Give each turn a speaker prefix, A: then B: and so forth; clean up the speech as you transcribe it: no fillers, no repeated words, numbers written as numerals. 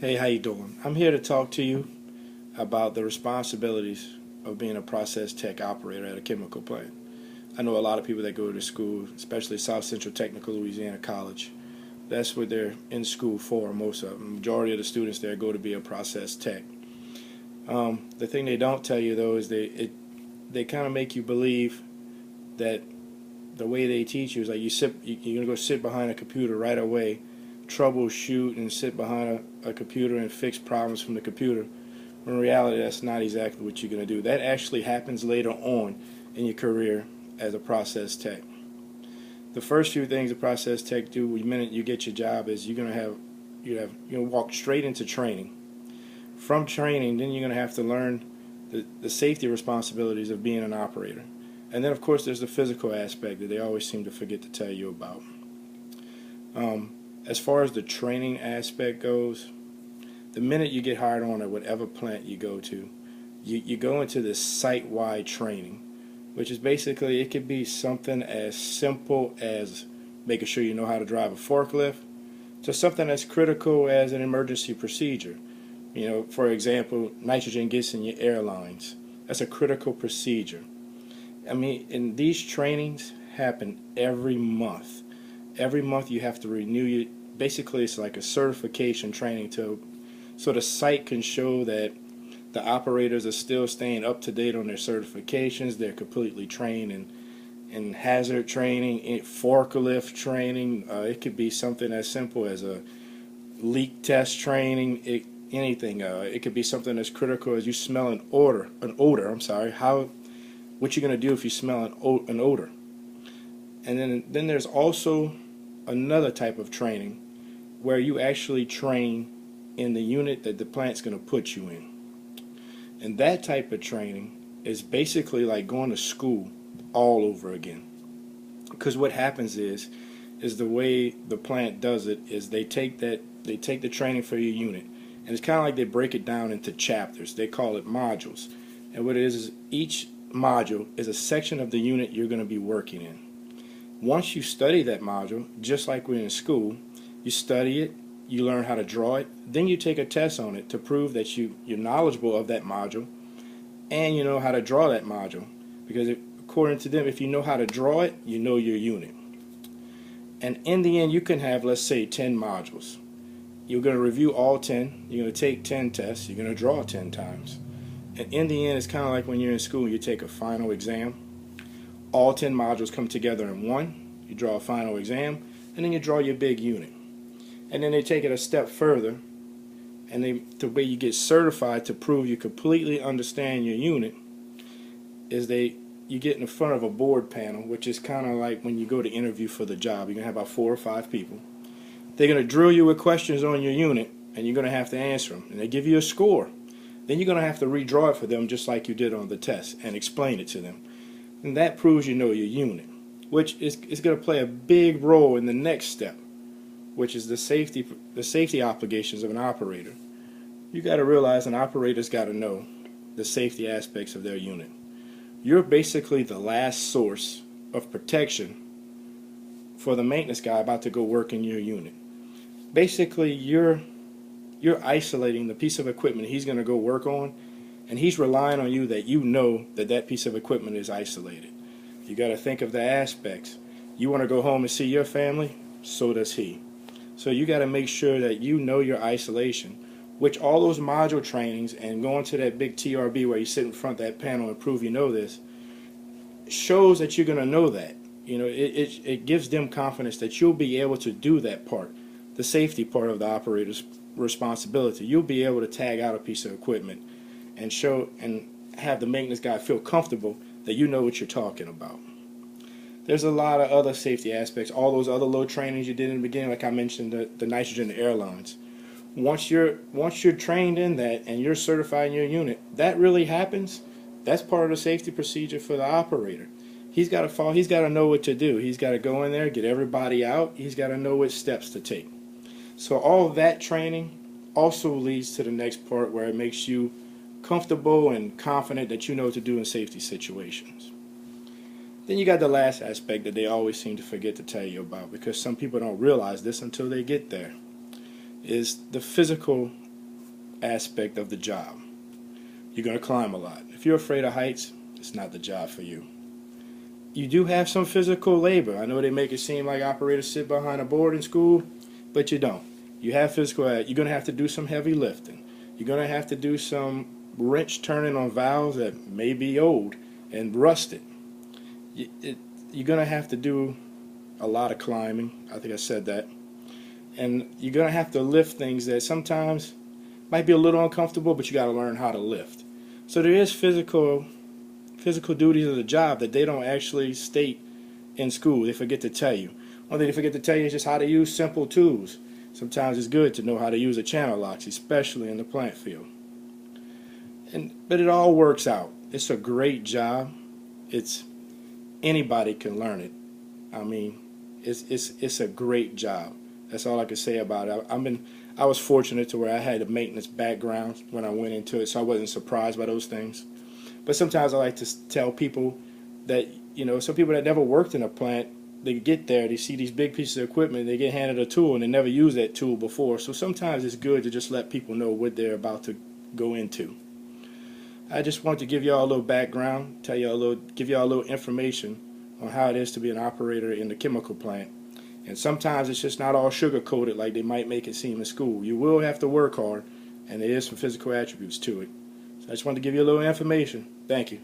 A: Hey, how you doing? I'm here to talk to you about the responsibilities of being a process tech operator at a chemical plant. I know a lot of people that go to school, especially South Central Technical Louisiana College. That's what they're in school for, most of them. The majority of the students there go to be a process tech. The thing they don't tell you, though, is they kind of make you believe that the way they teach you is like you're going to go sit behind a computer right away, troubleshoot and sit behind a computer and fix problems from the computer. When in reality, that's not exactly what you're going to do. That actually happens later on in your career as a process tech. The first few things a process tech do the minute you get your job is you're going to walk straight into training. From training, then you're going to have to learn the safety responsibilities of being an operator. And then, of course, there's the physical aspect that they always seem to forget to tell you about. As far as the training aspect goes, the minute you get hired on at whatever plant you go to, you go into this site-wide training, which is basically, it could be something as simple as making sure you know how to drive a forklift, to something as critical as an emergency procedure. You know, for example, nitrogen gets in your airlines. That's a critical procedure. I mean, and these trainings happen every month. Every month you have to renew your, basically it's like a certification training so the site can show that the operators are still staying up to date on their certifications. They're completely trained in hazard training, in forklift training. It could be something as simple as a leak test training. Anything. It could be something as critical as you smell an odor. What you're going to do if you smell an odor. And then there's also another type of training where you actually train in the unit that the plant's going to put you in. And that type of training is basically like going to school all over again. Because what happens is the way the plant does it is they take the training for your unit, and it's kind of like they break it down into chapters. They call it modules. And what it is each module is a section of the unit you're going to be working in. Once you study that module, just like we're in school, you study it, you learn how to draw it, then you take a test on it to prove that you're knowledgeable of that module and you know how to draw that module. Because according to them, if you know how to draw it, you know your unit. And in the end, you can have, let's say, 10 modules. You're going to review all 10, you're going to take 10 tests, you're going to draw 10 times. And in the end, it's kind of like when you're in school, you take a final exam. All 10 modules come together in one. You draw a final exam, and then you draw your big unit. And then they take it a step further, and the way you get certified to prove you completely understand your unit is you get in front of a board panel, which is kind of like when you go to interview for the job. You're going to have about 4 or 5 people. They're going to drill you with questions on your unit, and you're going to have to answer them. And they give you a score. Then you're going to have to redraw it for them just like you did on the test and explain it to them. And that proves you know your unit, which is going to play a big role in the next step, which is the safety obligations of an operator. You got to realize an operator's got to know the safety aspects of their unit. You're basically the last source of protection for the maintenance guy about to go work in your unit. Basically, you're isolating the piece of equipment he's going to go work on, and he's relying on you that you know that piece of equipment is isolated. You got to think of the aspects. You want to go home and see your family, so does he. So you got to make sure that you know your isolation, which all those module trainings and going to that big TRB where you sit in front of that panel and prove you know this, shows that you're going to know that. You know, it gives them confidence that you'll be able to do that part, the safety part of the operator's responsibility. You'll be able to tag out a piece of equipment and show and have the maintenance guy feel comfortable that you know what you're talking about. There's a lot of other safety aspects, all those other little trainings you did in the beginning, like I mentioned, the nitrogen airlines. Once you're trained in that and you're certified in your unit, that really happens. That's part of the safety procedure for the operator. He's got to follow. He's got to know what to do. He's got to go in there, get everybody out. He's got to know which steps to take. So all of that training also leads to the next part where it makes you comfortable and confident that you know what to do in safety situations. Then you got the last aspect that they always seem to forget to tell you about, because some people don't realize this until they get there, is the physical aspect of the job. You're going to climb a lot. If you're afraid of heights, it's not the job for you. You do have some physical labor. I know they make it seem like operators sit behind a board in school, but you don't. You have physical. You're going to have to do some heavy lifting. You're going to have to do some wrench turning on valves that may be old and rusted. You're going to have to do a lot of climbing. I think I said that. And you're going to have to lift things that sometimes might be a little uncomfortable, but you got to learn how to lift. So there is physical duties of the job that they don't actually state in school. They forget to tell you. One thing they forget to tell you is just how to use simple tools. Sometimes it's good to know how to use a channel locks, especially in the plant field. But it all works out. It's a great job. Anybody can learn it. I mean, it's a great job. That's all I can say about it. I was fortunate to where I had a maintenance background when I went into it, so I wasn't surprised by those things. But sometimes I like to tell people that, some people that never worked in a plant, they get there, they see these big pieces of equipment, they get handed a tool, and they never used that tool before. So sometimes it's good to just let people know what they're about to go into. I just want to give y'all a little background, give y'all a little information on how it is to be an operator in the chemical plant. And sometimes it's just not all sugar-coated like they might make it seem in school. You will have to work hard, and there is some physical attributes to it. So I just wanted to give you a little information. Thank you.